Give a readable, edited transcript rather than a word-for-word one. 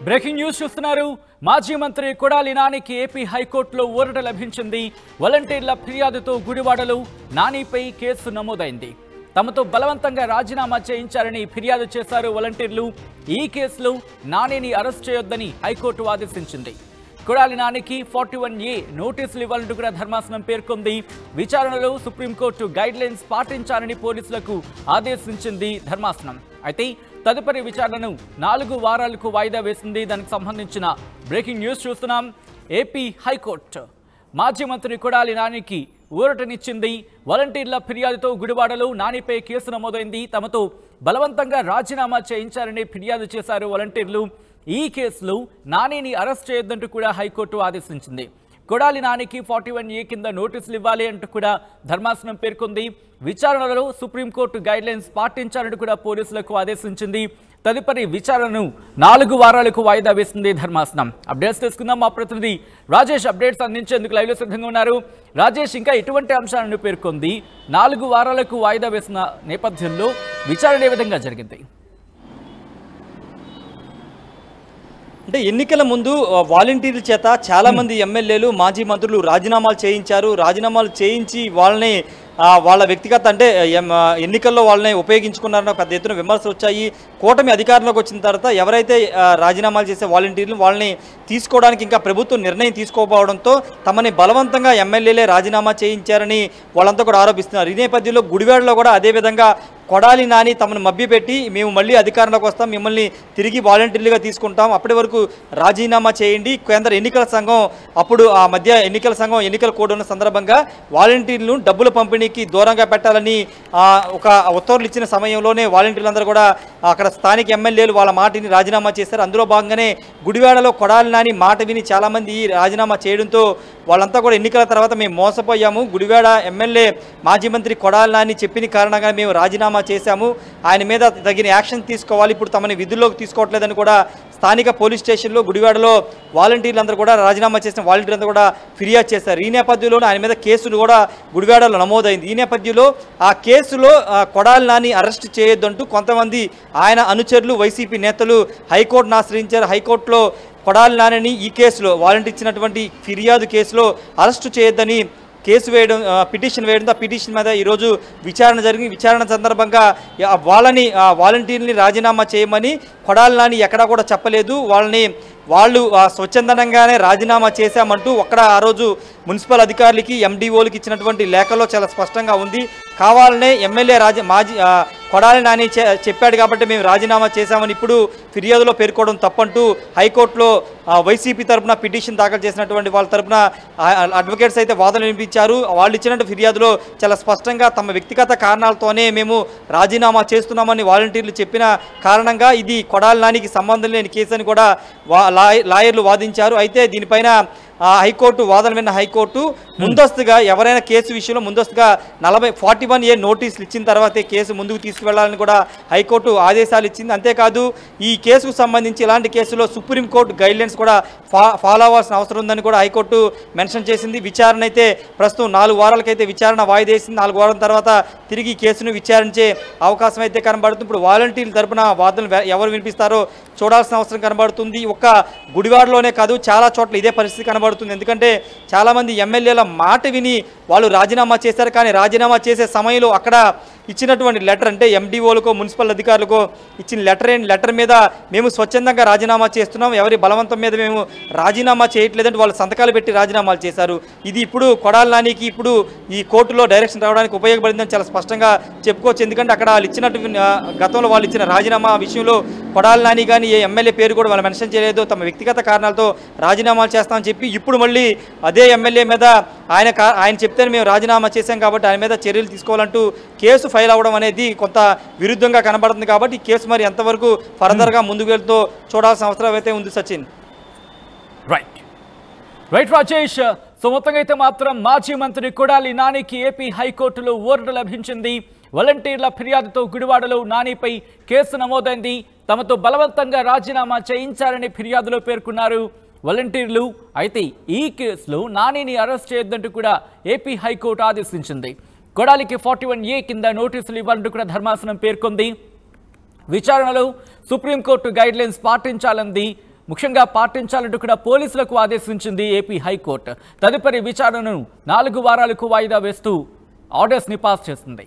Breaking news చూస్తున్నారు. మాజీ మంత్రి కొడాలి నానికి ఏపీ హైకోర్టులో ఊరట లభించింది. వాలంటీర్ల ఫిర్యాదుతో గుడివాడలో నానిపై కేసు నమోదైంది. తమతో బలవంతంగా రాజీనామా చేయించారని ఫిర్యాదు చేశారు వాలంటీర్లు. ఈ కేసులో నానిని అరెస్ట్ చేయొద్దని హైకోర్టు ఆదేశించింది. కొడాలి నానికి 41A నోటీసులు ఇవ్వాలంటూ కూడా ధర్మాసనం పేర్కొంది. విచారణలో సుప్రీంకోర్టు గైడ్లైన్స్ పాటించాలని పోలీసులకు ఆదేశించింది ధర్మాసనం. అయితే తదుపరి విచారణను 4 వారాలకు వాయిదా వేసింది. దానికి సంబంధించిన బ్రేకింగ్ న్యూస్ చూస్తున్నాం. ఏపీ హైకోర్టు మాజీ మంత్రి కొడాలి నానికి ఊరటనిచ్చింది. వాలంటీర్ల ఫిర్యాదుతో గుడివాడలో నానిపై కేసు నమోదైంది. తమతో బలవంతంగా రాజీనామా చేయించారని ఫిర్యాదు చేశారు వాలంటీర్లు. ఈ కేసులో నానిని అరెస్ట్ చేయొద్దంటూ కూడా హైకోర్టు ఆదేశించింది. కొడాలి నానికి 41A కింద నోటీసులు ఇవ్వాలి అంటూ కూడా ధర్మాసనం పేర్కొంది. విచారణలో సుప్రీంకోర్టు గైడ్లైన్స్ పాటించాలంటూ కూడా పోలీసులకు ఆదేశించింది. తదుపరి విచారణను 4 వారాలకు వాయిదా వేసింది ధర్మాసనం. అప్డేట్స్ తీసుకుందాం. మా ప్రతినిధి రాజేష్ అప్డేట్స్ అందించేందుకు లైవ్లో సిద్ధంగా ఉన్నారు. రాజేష్, ఇంకా ఎటువంటి అంశాలను పేర్కొంది? 4 వారాలకు వాయిదా వేసిన నేపథ్యంలో విచారణ ఏ విధంగా జరిగింది? అంటే ఎన్నికల ముందు వాలంటీర్ల చేత చాలామంది ఎమ్మెల్యేలు మాజీ మంత్రులు రాజీనామాలు చేయించారు. రాజీనామాలు చేయించి వాళ్ళని వాళ్ళ వ్యక్తిగత అంటే ఎన్నికల్లో వాళ్ళని ఉపయోగించుకున్నారన్న పెద్ద ఎత్తున విమర్శలు వచ్చాయి. కూటమి అధికారంలోకి వచ్చిన తర్వాత ఎవరైతే రాజీనామాలు చేసే వాలంటీర్లు వాళ్ళని తీసుకోవడానికి ఇంకా ప్రభుత్వం నిర్ణయం తీసుకోకపోవడంతో తమని బలవంతంగా ఎమ్మెల్యేలే రాజీనామా చేయించారని వాళ్ళంతా కూడా ఆరోపిస్తున్నారు. ఈ నేపథ్యంలో గుడివాడలో కూడా అదేవిధంగా కొడాలి నాని తమను మభ్యపెట్టి మేము మళ్ళీ అధికారంలోకి వస్తాం, మిమ్మల్ని తిరిగి వాలంటీర్లుగా తీసుకుంటాం, అప్పటి వరకు రాజీనామా చేయండి. కేంద్ర ఎన్నికల సంఘం అప్పుడు ఆ మధ్య ఎన్నికల సంఘం ఎన్నికల కోడ్ ఉన్న సందర్భంగా వాలంటీర్లను డబ్బుల పంపిణీకి దూరంగా పెట్టాలని ఒక ఉత్తర్వులు ఇచ్చిన సమయంలోనే వాలంటీర్లందరూ కూడా అక్కడ స్థానిక ఎమ్మెల్యేలు వాళ్ళ మాటని రాజీనామా చేశారు. అందులో భాగంగానే గుడివాడలో కొడాలి నాని మాట విని చాలామంది రాజీనామా చేయడంతో వాళ్ళంతా కూడా ఎన్నికల తర్వాత మేము మోసపోయాము, గుడివాడ ఎమ్మెల్యే మాజీ మంత్రి కొడాలి నాని చెప్పిన కారణంగా మేము రాజీనామా చేశాము, ఆయన మీద తగిన యాక్షన్ తీసుకోవాలి, ఇప్పుడు తమని విధుల్లోకి తీసుకోవట్లేదని కూడా స్థానిక పోలీస్ స్టేషన్లో గుడివాడలో వాలంటీర్లందరూ కూడా రాజీనామా చేసిన వాలంటీర్లందరూ కూడా ఫిర్యాదు చేశారు. ఈ నేపథ్యంలోనే ఆయన మీద కేసులు కూడా గుడివాడలో నమోదైంది. ఈ నేపథ్యంలో ఆ కేసులో కొడాలి నాని అరెస్ట్ చేయొద్దంటూ కొంతమంది ఆయన అనుచరులు వైసీపీ నేతలు హైకోర్టును ఆశ్రయించారు. హైకోర్టులో కొడాలి నానిని ఈ కేసులో వాలంటీర్ ఇచ్చినటువంటి ఫిర్యాదు కేసులో అరెస్టు చేయొద్దని కేసు వేయడం పిటిషన్ వేయడంతో ఆ పిటిషన్ మీద ఈరోజు విచారణ జరిగింది. విచారణ సందర్భంగా వాలంటీర్ని రాజీనామా చేయమని కొడాలి నాని ఎక్కడా కూడా చెప్పలేదు. వాళ్ళు స్వచ్ఛందంగానే రాజీనామా చేశామంటూ అక్కడ ఆ రోజు మున్సిపల్ అధికారులకి ఎండిఓలకి ఇచ్చినటువంటి లేఖలో చాలా స్పష్టంగా ఉంది. కావాలనే ఎమ్మెల్యే మాజీ కొడాలి నాని చెప్పాడు కాబట్టి మేము రాజీనామా చేశామని ఇప్పుడు ఫిర్యాదులో పేర్కోవడం తప్పంటూ హైకోర్టులో వైసీపీ తరఫున పిటిషన్ దాఖలు చేసినటువంటి వాళ్ళ తరఫున అడ్వకేట్స్ అయితే వాదనలు వినిపించారు. వాళ్ళు ఇచ్చినట్టు ఫిర్యాదులో చాలా స్పష్టంగా తమ వ్యక్తిగత కారణాలతోనే మేము రాజీనామా చేస్తున్నామని వాలంటీర్లు చెప్పిన కారణంగా ఇది కొడాలి నానికి సంబంధం లేని కేసు అని కూడా లాయర్లు వాదించారు. అయితే దీనిపైన హైకోర్టు వాదన విన్న హైకోర్టు ముందస్తుగా ఎవరైనా కేసు విషయంలో ముందస్తుగా 41A నోటీసులు ఇచ్చిన తర్వాతే కేసు ముందుకు తీసుకువెళ్లాలని కూడా హైకోర్టు ఆదేశాలు ఇచ్చింది. అంతేకాదు ఈ కేసుకు సంబంధించి ఇలాంటి కేసులో సుప్రీంకోర్టు గైడ్లైన్స్ కూడా ఫాలో అవ్వాల్సిన అవసరం ఉందని కూడా హైకోర్టు మెన్షన్ చేసింది. విచారణ అయితే ప్రస్తుతం 4 వారాలకైతే విచారణ వాయిదా వేసింది. 4 వారాల తర్వాత తిరిగి కేసును విచారించే అవకాశం అయితే కనబడుతుంది. ఇప్పుడు వాలంటీర్ల తరపున వాదనలు ఎవరు వినిపిస్తారో చూడాల్సిన అవసరం కనబడుతుంది. ఒక్క గుడివాడలోనే కాదు చాలా చోట్ల ఇదే పరిస్థితి కనబడుతుంది. ఎందుకంటే చాలామంది ఎమ్మెల్యేల మాట విని వాళ్ళు రాజీనామా చేశారు. కానీ రాజీనామా చేసే సమయంలో అక్కడ ఇచ్చినటువంటి లెటర్ అంటే ఎండిఓలకో మున్సిపల్ అధికారులకో ఇచ్చిన లెటర్ మీద మేము స్వచ్ఛందంగా రాజీనామా చేస్తున్నాం, ఎవరి బలవంతం మీద మేము రాజీనామా చేయట్లేదంటే వాళ్ళు సంతకాలు పెట్టి రాజీనామాలు చేశారు. ఇది ఇప్పుడు కొడాలి నానికి ఇప్పుడు ఈ కోర్టులో డైరెక్షన్ రావడానికి ఉపయోగపడిందని చాలా స్పష్టంగా చెప్పుకోవచ్చు. ఎందుకంటే అక్కడ వాళ్ళు ఇచ్చినట్టు గతంలో వాళ్ళు ఇచ్చిన రాజీనామా విషయంలో కొడాలి నాని కానీ ఏ ఎమ్మెల్యే పేరు కూడా వాళ్ళు మెన్షన్ చేయలేదు. తమ వ్యక్తిగత కారణాలతో రాజీనామాలు చేస్తామని చెప్పి ఇప్పుడు మళ్ళీ అదే ఎమ్మెల్యే మీద ఆయన చెప్తేనే మేము రాజీనామా చేశాం కాబట్టి ఆయన మీద చర్యలు తీసుకోవాలంటూ కేసు ఫైల్ అవ్వడం అనేది కొంత విరుద్ధంగా కనబడుతుంది. కాబట్టి ఈ కేసు మరి ఎంతవరకు ఫర్దర్గా ముందుకు వెళ్తూ చూడాల్సిన అవసరం అయితే ఉంది. సచిన్. రైట్ రాజేష్. సో మొత్తంగా అయితే మాత్రం మాజీ మంత్రి కొడాలి నానికి ఏపీ హైకోర్టులో ఊరట లభించింది. వాలంటీర్ల ఫిర్యాదుతో గుడివాడలో నానిపై కేసు నమోదైంది. తమతో బలవంతంగా రాజీనామా చేయించారని ఫిర్యాదులో పేర్కొన్నారు వాలంటీర్లు. అయితే ఈ కేసులో నానిని అరెస్ట్ చేయొద్దంటూ కూడా ఏపీ హైకోర్టు ఆదేశించింది. కొడాలికి 41A కింద నోటీసులు ఇవ్వాలంటూ కూడా ధర్మాసనం పేర్కొంది. విచారణలో సుప్రీంకోర్టు గైడ్లైన్స్ పాటించాలంది ముఖ్యంగా పాటించాలంటూ కూడా పోలీసులకు ఆదేశించింది ఏపీ హైకోర్టు. తదుపరి విచారణను 4 వారాలకు వాయిదా వేస్తూ ఆర్డర్స్ని పాస్ చేసింది.